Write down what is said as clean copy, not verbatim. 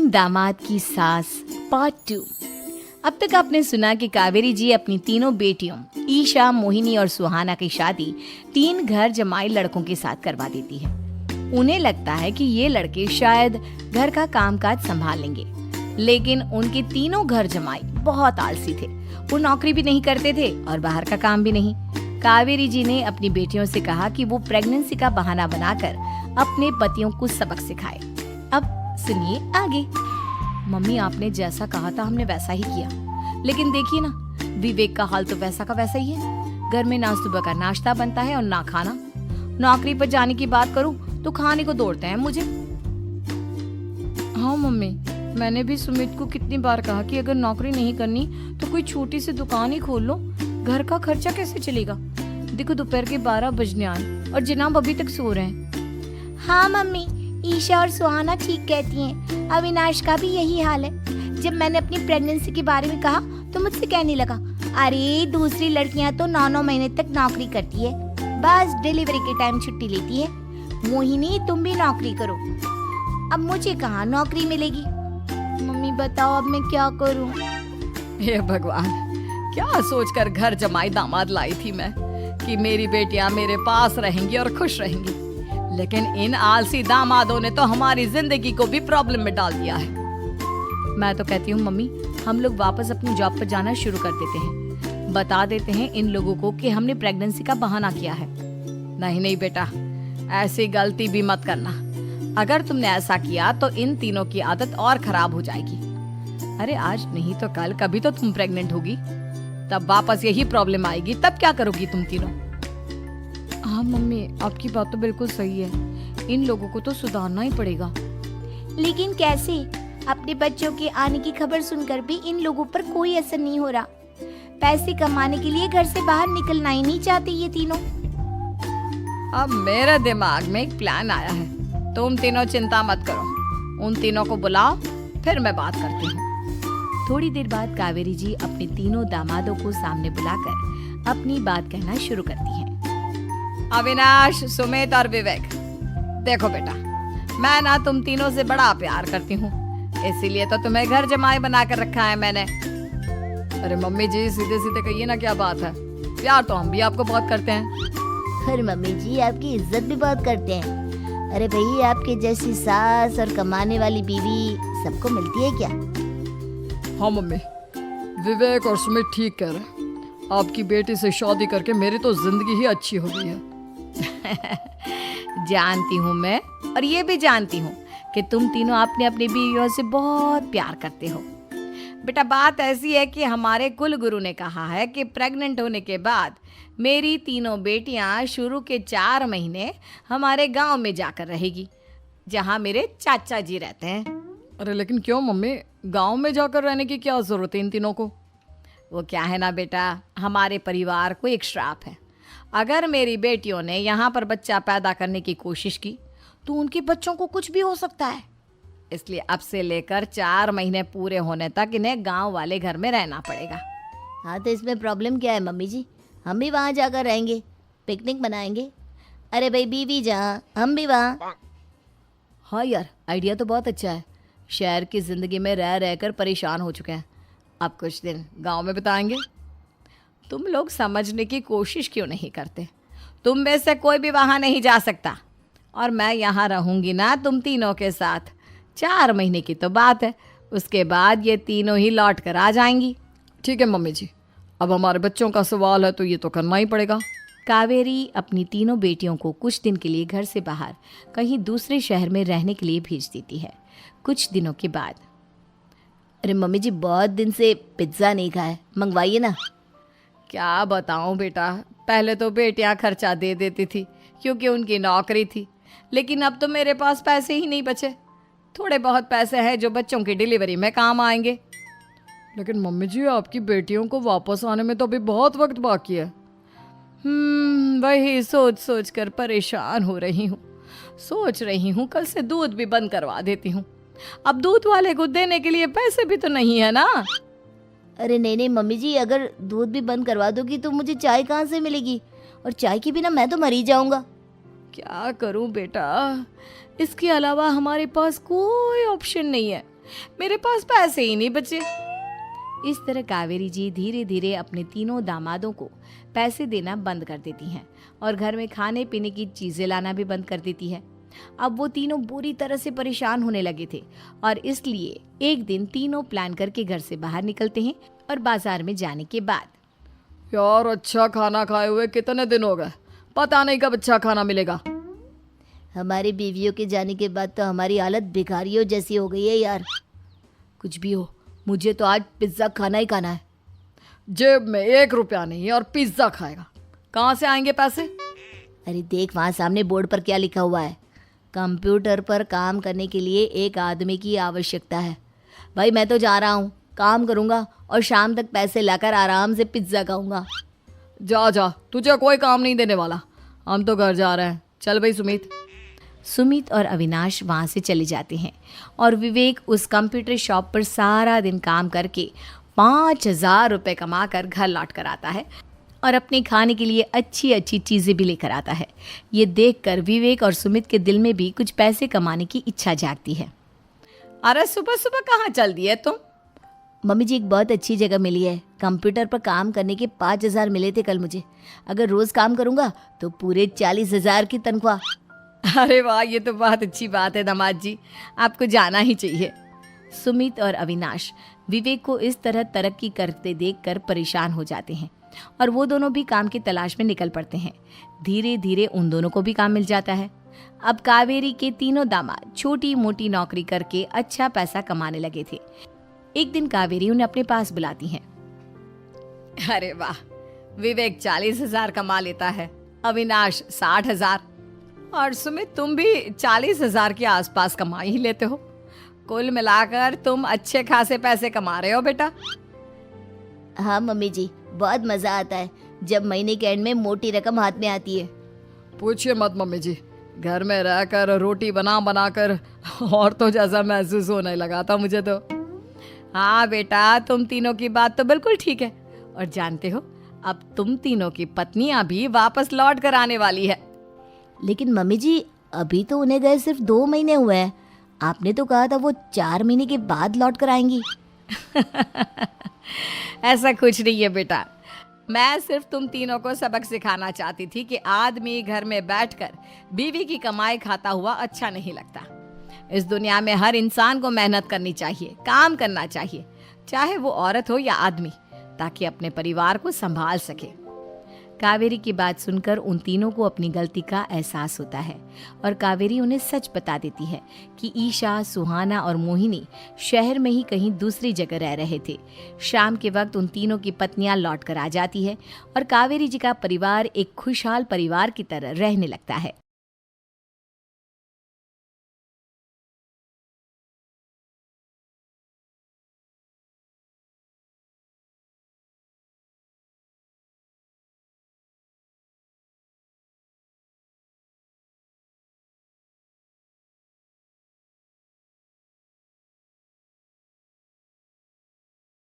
तीन दामाद की सास पार्ट 2। अब तक आपने सुना कि कावेरी जी अपनी तीनों बेटियों ईशा, मोहिनी और सुहाना की शादी 3 घर जमाई लड़कों के साथ करवा देती है। उन्हें लगता है कि ये लड़के शायद घर का कामकाज संभाल लेंगे, लेकिन उनके तीनों घर जमाई बहुत आलसी थे। वो नौकरी भी नहीं करते थे और बाहर का काम भी नहीं। कावेरी जी ने अपनी बेटियों से कहा कि वो प्रेगनेंसी का बहाना बनाकर अपने पतियों को सबक सिखाए। अब सुनिए आगे। मम्मी, आपने जैसा कहा था हमने वैसा ही किया, लेकिन देखिए ना, विवेक का हाल तो वैसा का वैसा ही है। घर में ना सुबह का नाश्ता बनता है और ना खाना। नौकरी पर जाने की बात करूं तो खाने को दौड़ते हैं मुझे। हाँ मम्मी, मैंने भी सुमित को कितनी बार कहा कि अगर नौकरी नहीं करनी तो कोई छोटी सी दुकान ही खोल लो, घर का खर्चा कैसे चलेगा। देखो दोपहर के 12 बजने आए और जनाब अभी तक सो रहे हैं। हाँ मम्मी, ईशा और सुहाना ठीक कहती हैं। अविनाश का भी यही हाल है। जब मैंने अपनी प्रेगनेंसी के बारे में कहा तो मुझसे कहने लगा, अरे दूसरी लड़कियां तो 9-9 महीने तक नौकरी करती है, बस डिलीवरी के टाइम छुट्टी लेती है। मोहिनी, तुम भी नौकरी करो। अब मुझे कहाँ नौकरी मिलेगी। मम्मी बताओ अब मैं क्या करूँ। हे भगवान, क्या सोचकर घर जमाई दामाद लाई थी मैं कि मेरी बेटियां मेरे पास रहेंगी और खुश रहेंगी, लेकिन इन आलसी दामादों ने तो हमारी जिंदगी को भी प्रॉब्लम में डाल दिया है। मैं तो कहती हूँ मम्मी, हम लोग वापस अपनी जॉब पर जाना शुरू कर देते हैं। बता देते हैं इन लोगों को कि हमने प्रेगनेंसी का बहाना किया है। नहीं नहीं बेटा, ऐसी गलती भी मत करना। अगर तुमने ऐसा किया तो इन तीनों की आदत और खराब हो जाएगी। अरे आज नहीं तो कल कभी तो तुम प्रेग्नेंट होगी, तब वापस यही प्रॉब्लम आएगी। तब क्या करोगी तुम तीनों। हाँ मम्मी, आपकी बात तो बिल्कुल सही है। इन लोगों को तो सुधारना ही पड़ेगा। लेकिन कैसे? अपने बच्चों के आने की खबर सुनकर भी इन लोगों पर कोई असर नहीं हो रहा। पैसे कमाने के लिए घर से बाहर निकलना ही नहीं चाहते ये तीनों। अब मेरे दिमाग में एक प्लान आया है। तुम तीनों चिंता मत करो, उन तीनों को बुलाओ, फिर मैं बात करती हूँ। थोड़ी देर बाद कावेरी जी अपने तीनों दामादों को सामने बुलाकर अपनी बात कहना शुरू करती हैं। अविनाश, सुमित और विवेक, देखो बेटा, मैं ना तुम तीनों से बड़ा प्यार करती हूँ, इसीलिए तो तुम्हें घर जमाई बना कर रखा है मैंने। अरे मम्मी जी, सीधे सीधे कहिए ना, क्या बात है। प्यार तो हम भी आपको बहुत करते हैं। अरे मम्मी जी, आपकी इज्जत भी बहुत करते हैं। अरे भाई, आपके जैसी सास और कमाने वाली बीवी सबको मिलती है क्या? हाँ मम्मी, विवेक और सुमित ठीक कह रहे हैं। आपकी बेटी से शादी करके मेरी तो जिंदगी ही अच्छी हो गई है। जानती हूँ मैं, और ये भी जानती हूँ कि तुम तीनों अपने अपनी बीवियों से बहुत प्यार करते हो। बेटा, बात ऐसी है कि हमारे कुल गुरु ने कहा है कि प्रेग्नेंट होने के बाद मेरी तीनों बेटियां शुरू के 4 महीने हमारे गांव में जाकर रहेगी, जहां मेरे चाचा जी रहते हैं। अरे लेकिन क्यों मम्मी, गांव में जाकर रहने की क्या जरूरत है इन तीनों को। वो क्या है ना बेटा, हमारे परिवार को एक श्राप है। अगर मेरी बेटियों ने यहाँ पर बच्चा पैदा करने की कोशिश की तो उनके बच्चों को कुछ भी हो सकता है। इसलिए अब से लेकर 4 महीने पूरे होने तक इन्हें गांव वाले घर में रहना पड़ेगा। हाँ तो इसमें प्रॉब्लम क्या है मम्मी जी, हम भी वहाँ जाकर रहेंगे, पिकनिक मनाएंगे। अरे भाई, बीवी जहाँ हम भी वहाँ। हाँ यार, आइडिया तो बहुत अच्छा है। शहर की ज़िंदगी में रह रहकर परेशान हो चुके हैं, अब कुछ दिन गांव में बिताएंगे। तुम लोग समझने की कोशिश क्यों नहीं करते। तुम में से कोई भी वहाँ नहीं जा सकता, और मैं यहाँ रहूँगी ना तुम तीनों के साथ। 4 महीने की तो बात है, उसके बाद ये तीनों ही लौट कर आ जाएंगी। ठीक है मम्मी जी, अब हमारे बच्चों का सवाल है तो ये तो करना ही पड़ेगा। कावेरी अपनी तीनों बेटियों को कुछ दिन के लिए घर से बाहर कहीं दूसरे शहर में रहने के लिए भेज देती है। कुछ दिनों के बाद, अरे मम्मी जी, बहुत दिन से पिज्ज़ा नहीं खाया, मंगवाइए ना। क्या बताऊं बेटा, पहले तो बेटियां खर्चा दे देती थी क्योंकि उनकी नौकरी थी, लेकिन अब तो मेरे पास पैसे ही नहीं बचे। थोड़े बहुत पैसे हैं जो बच्चों की डिलीवरी में काम आएंगे। लेकिन मम्मी जी, आपकी बेटियों को वापस आने में तो अभी बहुत वक्त बाकी है। वही सोच सोच कर परेशान हो रही हूँ। सोच रही हूँ कल से दूध भी बंद करवा देती हूँ। अब दूध वाले को देने के लिए पैसे भी तो नहीं है ना। अरे नहीं नहीं मम्मी जी, अगर दूध भी बंद करवा दोगी तो मुझे चाय कहाँ से मिलेगी, और चाय के बिना मैं तो मर ही जाऊंगा। क्या करूं बेटा, इसके अलावा हमारे पास कोई ऑप्शन नहीं है। मेरे पास पैसे ही नहीं बचे। इस तरह कावेरी जी धीरे धीरे अपने तीनों दामादों को पैसे देना बंद कर देती हैं और घर में खाने पीने की चीजें लाना भी बंद कर देती है। अब वो तीनों बुरी तरह से परेशान होने लगे थे और इसलिए एक दिन तीनों प्लान करके घर से बाहर निकलते हैं और बाजार में जाने के बाद यार अच्छा खाना खाए हुए कितने दिन हो गए, पता नहीं कब अच्छा खाना मिलेगा। हमारी बीवियों के जाने के बाद तो हमारी हालत भिखारियों जैसी हो गई है यार। कुछ भी हो, मुझे तो आज पिज्ज़ा खाना ही खाना है। जेब में 1 रुपया नहीं और पिज्जा खाएगा, कहाँ से आएंगे पैसे? अरे देख वहाँ सामने बोर्ड पर क्या लिखा हुआ है, कंप्यूटर पर काम करने के लिए एक आदमी की आवश्यकता है। भाई मैं तो जा रहा हूँ, काम करूँगा और शाम तक पैसे लाकर आराम से पिज्ज़ा खाऊंगा। जा जा, तुझे कोई काम नहीं देने वाला, हम तो घर जा रहे हैं। चल भाई सुमित। सुमित और अविनाश वहाँ से चले जाते हैं और विवेक उस कंप्यूटर शॉप पर सारा दिन काम करके 5,000 रुपये कमा कर घर लौट कर आता है और अपने खाने के लिए अच्छी अच्छी चीज़ें भी लेकर आता है। ये देखकर विवेक और सुमित के दिल में भी कुछ पैसे कमाने की इच्छा जागती है। अरे सुबह सुबह कहाँ चल दिए तुम? मम्मी जी एक बहुत अच्छी जगह मिली है, कंप्यूटर पर काम करने के 5,000 मिले थे कल मुझे। अगर रोज़ काम करूँगा तो पूरे 40,000 की तनख्वाह। अरे वाह, ये तो बहुत अच्छी बात है दामाद जी, आपको जाना ही चाहिए। सुमित और अविनाश विवेक को इस तरह तरक्की करते देखकर परेशान हो जाते हैं और वो दोनों भी काम की तलाश में निकल पड़ते हैं। धीरे धीरे उन दोनों को भी काम मिल जाता है। अब कावेरी के तीनों दामाद छोटी मोटी नौकरी करके अच्छा पैसा कमाने लगे थे। एक दिन कावेरी उन्हें अपने पास बुलाती हैं। अरे वाह, विवेक 40,000 कमा लेता है, अविनाश 60,000 और सुमित तुम भी 40,000 के आसपास कमा ही लेते हो। कुल मिलाकर तुम अच्छे खासे पैसे कमा रहे हो बेटा। हाँ मम्मी जी, बहुत मज़ा आता है जब महीने के एंड में मोटी रकम हाथ में आती है। पूछिए मत मम्मी जी, घर में रहकर रोटी बना बना कर और तो जैसा महसूस होने लगा था मुझे तो। हाँ बेटा, तुम तीनों की बात तो बिल्कुल ठीक है। और जानते हो, अब तुम तीनों की पत्नियां भी वापस लौट कर आने वाली है। लेकिन मम्मी जी अभी तो उन्हें गए सिर्फ 2 महीने हुए हैं, आपने तो कहा था वो 4 महीने के बाद लौट कर आएंगी। ऐसा कुछ नहीं है बेटा, मैं सिर्फ तुम तीनों को सबक सिखाना चाहती थी कि आदमी घर में बैठकर बीवी की कमाई खाता हुआ अच्छा नहीं लगता। इस दुनिया में हर इंसान को मेहनत करनी चाहिए, काम करना चाहिए, चाहे वो औरत हो या आदमी, ताकि अपने परिवार को संभाल सके। कावेरी की बात सुनकर उन तीनों को अपनी गलती का एहसास होता है और कावेरी उन्हें सच बता देती है कि ईशा, सुहाना और मोहिनी शहर में ही कहीं दूसरी जगह रह रहे थे। शाम के वक्त उन तीनों की पत्नियां लौट कर आ जाती है और कावेरी जी का परिवार एक खुशहाल परिवार की तरह रहने लगता है।